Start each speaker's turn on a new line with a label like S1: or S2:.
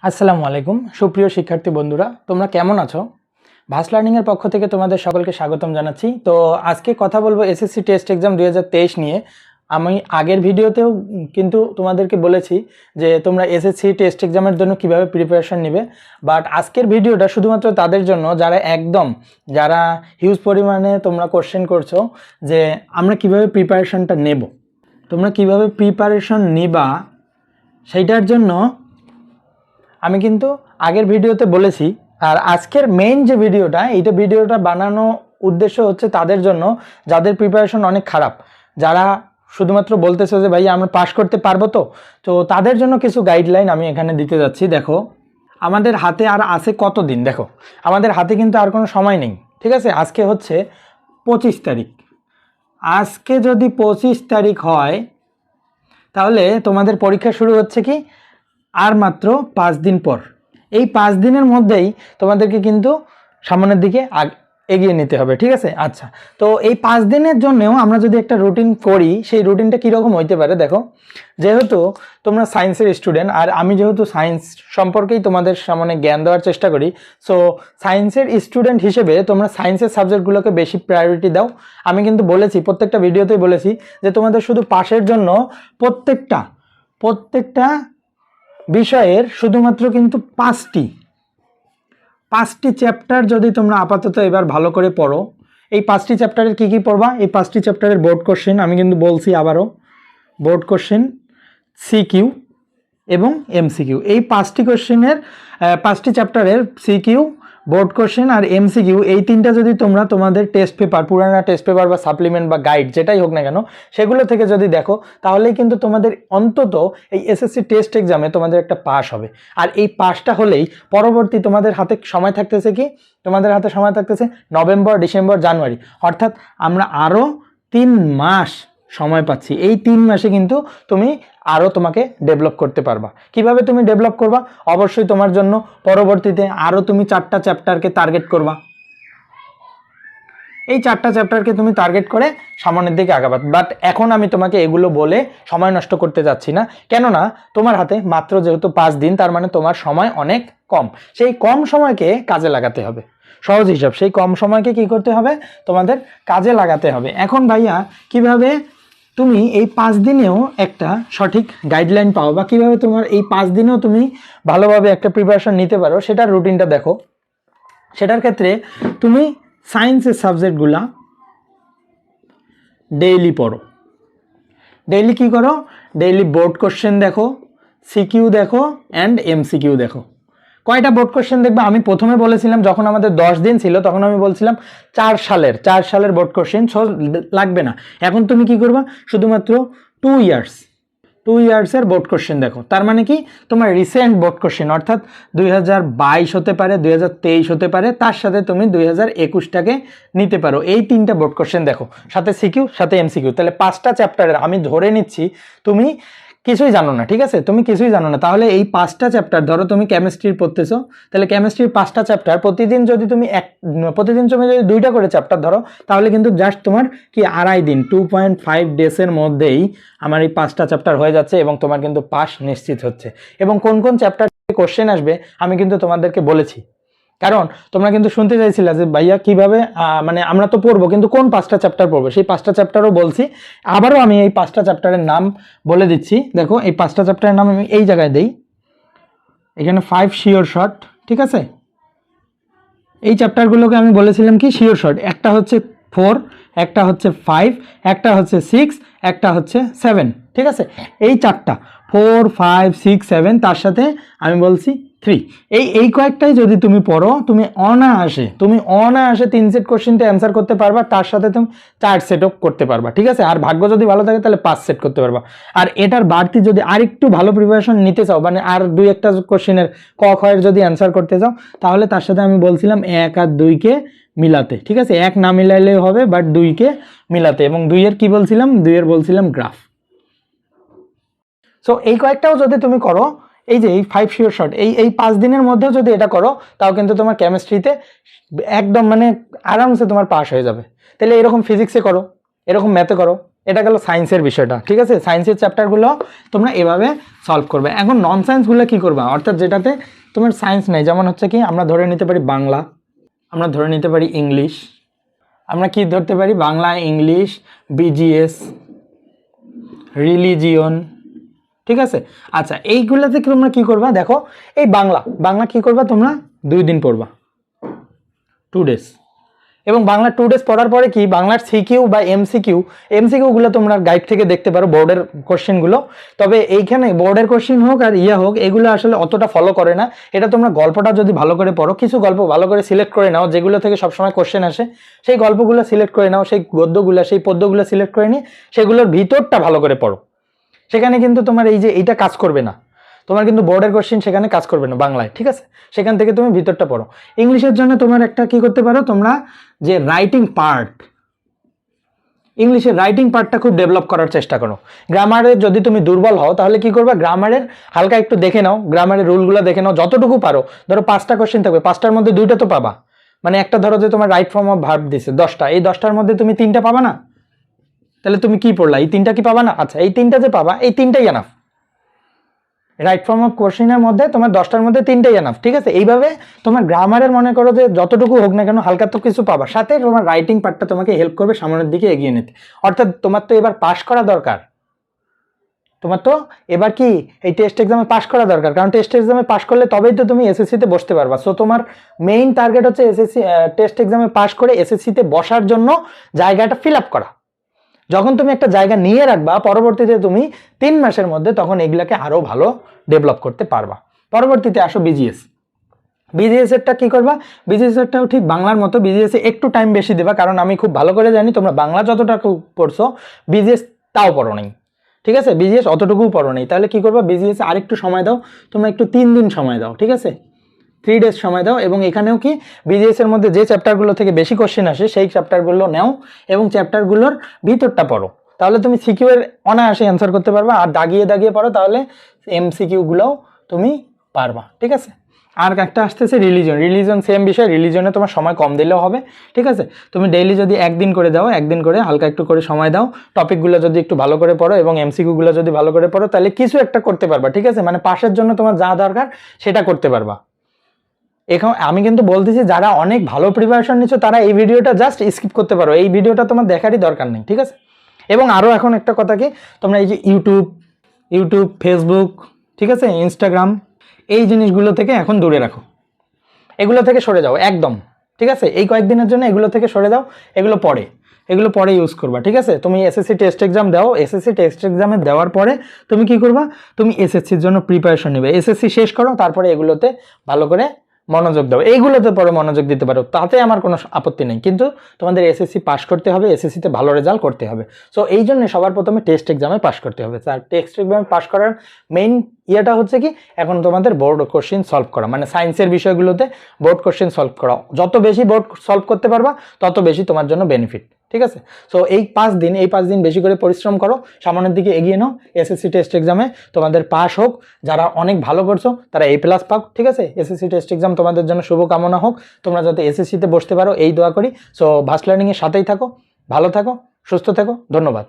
S1: আসসালামু আলাইকুম সুপ্রিয় শিক্ষার্থী বন্ধুরা, তোমরা কেমন আছো? ভাস লার্নিংয়ের পক্ষ থেকে তোমাদের সকলকে স্বাগতম জানাচ্ছি। তো আজকে কথা বলবো এসএসসি টেস্ট এক্সাম 2023 নিয়ে। আমি আগের ভিডিওতেও কিন্তু তোমাদেরকে বলেছি যে তোমরা এসএসসি টেস্ট এক্সামের জন্য কিভাবে প্রিপারেশন নেবে, বাট আজকের ভিডিওটা শুধুমাত্র তাদের জন্য যারা হিউজ পরিমাণে তোমরা কোশ্চেন করছো যে আমরা কিভাবে প্রিপারেশনটা নেব, তোমরা কিভাবে প্রিপারেশন নিবা সেইটার জন্য আমি কিন্তু আগের ভিডিওতে বলেছি। আর আজকের মেইন যে ভিডিওটা বানানো উদ্দেশ্য হচ্ছে তাদের জন্য যাদের প্রিপারেশন অনেক খারাপ, যারা শুধুমাত্র বলতেছে যে ভাই আমরা পাস করতে পারবো। তো তাদের জন্য কিছু গাইডলাইন আমি এখানে দিতে যাচ্ছি। দেখো আমাদের হাতে আর আছে কতদিন, দেখো আমাদের হাতে কিন্তু আর কোনো সময় নেই, ঠিক আছে। আজকে হচ্ছে 25 তারিখ। আজকে যদি 25 তারিখ হয় তাহলে তোমাদের পরীক্ষা শুরু হচ্ছে কি আর মাত্র 5 দিন পর। এই 5 দিনের মধ্যেই তোমাদেরকে কিন্তু সামনের দিকে এগিয়ে নিতে হবে, ঠিক আছে। আচ্ছা, তো এই 5 দিনের জন্যও আমরা যদি একটা রুটিন করি, সেই রুটিনটা কীরকম হইতে পারে দেখো। যেহেতু তোমরা সায়েন্সের স্টুডেন্ট আর আমি যেহেতু সায়েন্স সম্পর্কেই তোমাদের সামনে জ্ঞান দেওয়ার চেষ্টা করি, সো সায়েন্সের স্টুডেন্ট হিসেবে তোমরা সায়েন্সের সাবজেক্টগুলোকে বেশি প্রায়োরিটি দাও। আমি কিন্তু বলেছি, প্রত্যেকটা ভিডিওতেই বলেছি যে তোমাদের শুধু পাশের জন্য প্রত্যেকটা বিষয়ের শুধুমাত্র কিন্তু পাঁচটি চ্যাপ্টার যদি তোমরা আপাতত এবার ভালো করে পড়ো। এই 5টি চ্যাপ্টারের কী পড়বা? এই 5টি চ্যাপ্টারের বোর্ড কোশ্চেন, আমি কিন্তু বলছি আবারও, বোর্ড কোশ্চেন, সিকিউ এবং এমসিকিউ। এই 5টি চ্যাপ্টারের সিকিউ, বোর্ড কোশ্চেন আর এমসিকিউ, এই তিনটা যদি তোমরা তোমাদের টেস্ট পেপার, পুরানা টেস্ট পেপার বা সাপ্লিমেন্ট বা গাইড যেটাই হোক না কেন, সেগুলো থেকে যদি দেখো তাহলেই কিন্তু তোমাদের অন্তত এই এসএসসি টেস্ট এক্সামে তোমাদের একটা পাস হবে। আর এই পাসটা হলেই পরবর্তী তোমাদের হাতে সময় থাকতেছে কি? তোমাদের হাতে সময় থাকতেছে নভেম্বর, ডিসেম্বর, জানুয়ারি, অর্থাৎ আমরা আরও 3 মাস সময় পাচ্ছি। এই 3 মাসে কিন্তু তুমি আরও তোমাকে ডেভেলপ করতে পারবা। কিভাবে তুমি ডেভেলপ করবা? অবশ্যই তোমার জন্য পরবর্তীতে আরও তুমি 4টা চ্যাপ্টারকে টার্গেট করবা। এই 4টা চ্যাপ্টারকে তুমি টার্গেট করে সামনের দিকে আগাবা। বাট এখন আমি তোমাকে এগুলো বলে সময় নষ্ট করতে যাচ্ছি না, কেননা তোমার হাতে মাত্র যেহেতু 5 দিন, তার মানে তোমার সময় অনেক কম। সেই কম সময়কে কাজে লাগাতে হবে। সহজ হিসাব, সেই কম সময়কে কি করতে হবে? তোমাদের কাজে লাগাতে হবে। এখন ভাইয়া কিভাবে তুমি এই 5 দিনেও একটা সঠিক গাইডলাইন পাও, বা কিভাবে তোমার এই 5 দিনেও তুমি ভালোভাবে একটা প্রিপারেশন নিতে পারো, সেটার রুটিনটা দেখো। সেটার ক্ষেত্রে তুমি সায়েন্সের সাবজেক্টগুলা ডেইলি পড়ো। ডেইলি কি করো? ডেইলি বোর্ড কোশ্চেন দেখো, সিকিউ দেখো অ্যান্ড এমসিকিউ দেখো। কয়টা বোর্ড কোশ্চেন দেখবে? আমি প্রথমে বলেছিলাম, যখন আমাদের 10 দিন ছিল তখন আমি বলছিলাম 4 সালের বোর্ড কোশ্চেন লাগবে না। এখন তুমি কি করবা? শুধুমাত্র 2 ইয়ার্সের বোর্ড কোশ্চেন দেখো। তার মানে কি? তোমার রিসেন্ট বোর্ড কোশ্চেন, অর্থাৎ 2022 হতে পারে, 2023 হতে পারে, তার সাথে তুমি 2021টাকে নিতে পারো। এই 3টা বোর্ড কোশ্চেন দেখো, সাথে সিকিউ, সাথে এমসিকিউ। তাহলে 5টা চ্যাপ্টারের আমি ধরে নিচ্ছি তুমি কিছুই জানো না, ঠিক আছে। তুমি কিছুই জানো না, তাহলে এই 5টা চ্যাপ্টার, ধরো তুমি কেমিস্ট্রির পড়তেছো, তাহলে কেমিস্ট্রির 5টা চ্যাপ্টার প্রতিদিন যদি তুমি 2টা করে চ্যাপ্টার ধরো, তাহলে কিন্তু জাস্ট তোমার কি 2.5 দিন, 2.5 ডেজের মধ্যেই আমার এই 5টা চ্যাপ্টার হয়ে যাচ্ছে এবং তোমার কিন্তু পাস নিশ্চিত হচ্ছে। এবং কোন কোন চ্যাপ্টার কোশ্চেন আসবে আমি কিন্তু তোমাদেরকে বলেছি, কারণ তোমরা কিন্তু শুনতে চাইছিলা যে ভাইয়া কিভাবে মানে আমরা তো পড়বো, কিন্তু কোন 5টা চ্যাপ্টার পড়বো, সেই 5টা চ্যাপ্টারও বলছি। আবারও আমি এই 5টা চ্যাপ্টারের নাম বলে দিচ্ছি। দেখো এই 5টা চ্যাপ্টারের নাম আমি এই জায়গায় দেই, এখানে 5 শিওর শর্ট, ঠিক আছে। এই চ্যাপ্টারগুলোকে আমি বলেছিলাম কি শিওর শর্ট। একটা হচ্ছে 4, একটা হচ্ছে 5, একটা হচ্ছে 6, একটা হচ্ছে 7, ঠিক আছে। এই 4টা 4, 5, 6, 7, তার সাথে আমি বলছি 3, এই কয়েকটাই যদি তুমি পড়ো, তুমি অনায়াসে 3 সেট কোশ্চেনটা অ্যান্সার করতে পারবা, তার সাথে তুমি 4 সেটও করতে পারবা, ঠিক আছে। আর ভাগ্য যদি ভালো থাকে তাহলে 5 সেট করতে পারবা। আর এটার বাড়তি যদি আরেকটু ভালো প্রিপারেশন নিতে চাও, মানে আর 2-1টা কোশ্চেনের ক খয়ের যদি অ্যান্সার করতে চাও, তাহলে তার সাথে আমি বলছিলাম 1 আর 2কে মিলাতে, ঠিক আছে। 1 না মিলাইলেও হবে, বাট 2কে মিলাতে। এবং 2-এর কি বলছিলাম? 2-এর বলছিলাম গ্রাফ। সো এই কয়েকটাও যদি তুমি করো, এই যে এই 5 শিওর শর্ট, এই 5 দিনের মধ্যেও যদি এটা করো, তাও কিন্তু তোমার কেমিস্ট্রিতে একদম মানে আরামসে তোমার পাস হয়ে যাবে। তাহলে এরকম ফিজিক্সে করো, এরকম ম্যাথে করো, এটা গেল সায়েন্সের বিষয়টা, ঠিক আছে। সায়েন্সের চ্যাপ্টারগুলো তোমরা এভাবে সলভ করবে। এখন নন সায়েন্সগুলো কী করবা, অর্থাৎ যেটাতে তোমার সায়েন্স নেই, যেমন হচ্ছে কি আমরা ধরে নিতে পারি বাংলা, আমরা ধরে নিতে পারি ইংলিশ, আমরা কি ধরতে পারি বাংলা, ইংলিশ, বিজিএস, রিলিজিয়ন, ঠিক আছে। আচ্ছা এইগুলোতে তোমরা কী করবা, দেখো এই বাংলা কী করবা তোমরা 2 দিন পড়বা, 2 ডেজ। এবং বাংলা 2 ডেজ পড়ার পরে কি বাংলার সিকিউ বা এমসিকিউগুলো তোমরা গাইড থেকে দেখতে পারো, বোর্ডের কোশ্চেনগুলো। তবে এইখানে বোর্ডের কোশ্চেন হোক আর হোক, এগুলো আসলে অতটা ফলো করে না। এটা তোমরা গল্পটা যদি ভালো করে পড়ো, কিছু গল্প ভালো করে সিলেক্ট করে নাও যেগুলো থেকে সবসময় কোশ্চেন আসে, সেই গল্পগুলো সিলেক্ট করে নাও, সেই গদ্যগুলো সেই পদ্যগুলো সিলেক্ট করে নিয়ে সেগুলোর ভিতরটা ভালো করে পড়ো। সেখানে কিন্তু তোমার এই যে এইটা কাজ করবে না, তোমার কিন্তু বোর্ডের কোশ্চেন সেখানে কাজ করবে না বাংলায়, ঠিক আছে। সেখান থেকে তুমি ভিতরটা পড়ো। ইংলিশের জন্য তোমার একটা কি করতে পারো তোমরা, যে রাইটিং পার্ট, ইংলিশের রাইটিং পার্টটা খুব ডেভেলপ করার চেষ্টা করো। গ্রামারে যদি তুমি দুর্বল হও তাহলে কি করবা, গ্রামারের হালকা একটু দেখে নাও, গ্রামারের রুলগুলো দেখে নাও যতটুকু পারো। ধরো 5টা কোশ্চেন থাকবে, 5টার মধ্যে 2টা তো পাবা, মানে একটা ধরো যে তোমার রাইট ফর্ম অফ ভার্ব দিছে 10টা, এই 10টার মধ্যে তুমি 3টা পাবা না, তাহলে তুমি কি পড়লা, এই 3টা কি পাবা না? আচ্ছা এই 3টা যে পাবা, এই 3টাই এনাফ। রাইট ফর্ম অফ কোশ্চেনের মধ্যে তোমার 10টার মধ্যে 3টাই এনাফ, ঠিক আছে। এইভাবে তোমার গ্রামারের মনে করো যে যতটুকু হোক না কেন হালকা তো কিছু পাবা, সাথে তোমার রাইটিং পার্টটা তোমাকে হেল্প করবে সামনের দিকে এগিয়ে নিতে। অর্থাৎ তোমার তো এবার পাস করা দরকার, তোমার তো এবার কি এই টেস্ট এক্সামে পাস করা দরকার, কারণ টেস্ট এক্সামে পাস করলে তবেই তো তুমি এসএসসিতে বসতে পারবা। সো তোমার মেইন টার্গেট হচ্ছে এসএসসি টেস্ট এক্সামে পাস করে এসএসসিতে বসার জন্য জায়গাটা ফিল আপ করা। যখন তুমি একটা জায়গা নিয়ে রাখবা, পরবর্তীতে তুমি 3 মাসের মধ্যে তখন এগুলাকে আরো ভালো ডেভেলপ করতে পারবা। পরবর্তীতে আসো বিজিএস এরটা কি করবা, বিজিএস এরটাও ঠিক বাংলার মতো, বিজিএস এ একটু টাইম বেশি দেবা, কারণ আমি খুব ভালো করে জানি তোমরা বাংলা যতটা পড়ছো বিজিএস তাও পড়ো নাই, ঠিক আছে। বিজিএস অতটুকু পড়ো নাই, তাহলে কি করবা, বিজিএস আরেকটু সময় দাও, তোমরা একটু 3 দিন সময় দাও, ঠিক আছে, 3 ডেজ সময় দাও। এবং এখানেও কি বিজিএস এর মধ্যে যে চ্যাপ্টারগুলো থেকে বেশি কোশ্চেন আসে সেই চ্যাপ্টারগুলো নাও এবং চ্যাপ্টারগুলোর ভিতরটা পড়ো, তাহলে তুমি সিকিউ এর অনায়াসে অ্যান্সার করতে পারবা। আর দাগিয়ে দাগিয়ে পড়ো, তাহলে এমসিকিউগুলোও তুমি পারবা, ঠিক আছে। আর একটা আসতেছে রিলিজন সেম বিষয়, রিলিজনে তোমার সময় কম দিলেও হবে, ঠিক আছে। তুমি ডেইলি যদি 1 দিন করে দাও, 1 দিন করে হালকা একটু করে সময় দাও, টপিকগুলো যদি একটু ভালো করে পড়ো এবং এমসিকিউগুলো যদি ভালো করে পড়ো, তাহলে কিছু একটা করতে পারবা, ঠিক আছে। মানে পাশের জন্য তোমার যা দরকার সেটা করতে পারবা। এখন আমি কিন্তু বলতেছি যারা অনেক ভালো প্রিপারেশন নিচ্ছ তারা এই ভিডিওটা জাস্ট স্কিপ করতে পারো, এই ভিডিওটা তোমার দেখারই দরকার নেই, ঠিক আছে। এবং আরও এখন একটা কথা কি, তোমরা এই যে ইউটিউব ফেসবুক, ঠিক আছে, ইনস্টাগ্রাম, এই জিনিসগুলো থেকে এখন দূরে রাখো, এগুলো থেকে সরে যাও একদম, ঠিক আছে। এই কয়েকদিনের জন্য এগুলো থেকে সরে যাও, এগুলো পরে ইউজ করবা, ঠিক আছে। তুমি এসএসসি টেস্ট এক্সাম দাও, এসএসসি টেস্ট এক্সামে দেওয়ার পরে তুমি কি করবা, তুমি এসএসসির জন্য প্রিপারেশন নেবে, এসএসসি শেষ করো, তারপরে এগুলোতে ভালো করে মনোযোগ দাও, এইগুলোতে পরে মনোযোগ দিতে পারো, তাতে আমার কোনো আপত্তি নেই। কিন্তু তোমাদের এসএসসি পাস করতে হবে, এসএসসিতে ভালো রেজাল্ট করতে হবে। সো এই জন্য সবার প্রথমে টেস্ট এক্সামে পাস করতে হবে। আর টেস্ট এক্সামে পাস করার মেইন ইয়েটা হচ্ছে কি, এখন তোমাদের বোর্ড কোশ্চেন সলভ করা, মানে সায়েন্সের বিষয়গুলোতে বোর্ড কোশ্চেন সলভ করা। যত বেশি বোর্ড সলভ করতে পারবা তত বেশি তোমার জন্য বেনিফিট, ঠিক আছে। সো এই 5 দিন বেশি করে পরিশ্রম করো, সামনের দিকে এগিয়ে নাও, এসএসসি টেস্ট এক্সামে তোমাদের পাস হোক, যারা অনেক ভালো করছো তারা A+ পাও, ঠিক আছে। এসএসসি টেস্ট এক্সাম তোমাদের জন্য শুভকামনা হোক, তোমরা যাতে এসএসসিতে বসতে পারো এই দোয়া করি। সো ভাস লার্নিংয়ের সাথেই থাকো, ভালো থাকো, সুস্থ থাকো, ধন্যবাদ।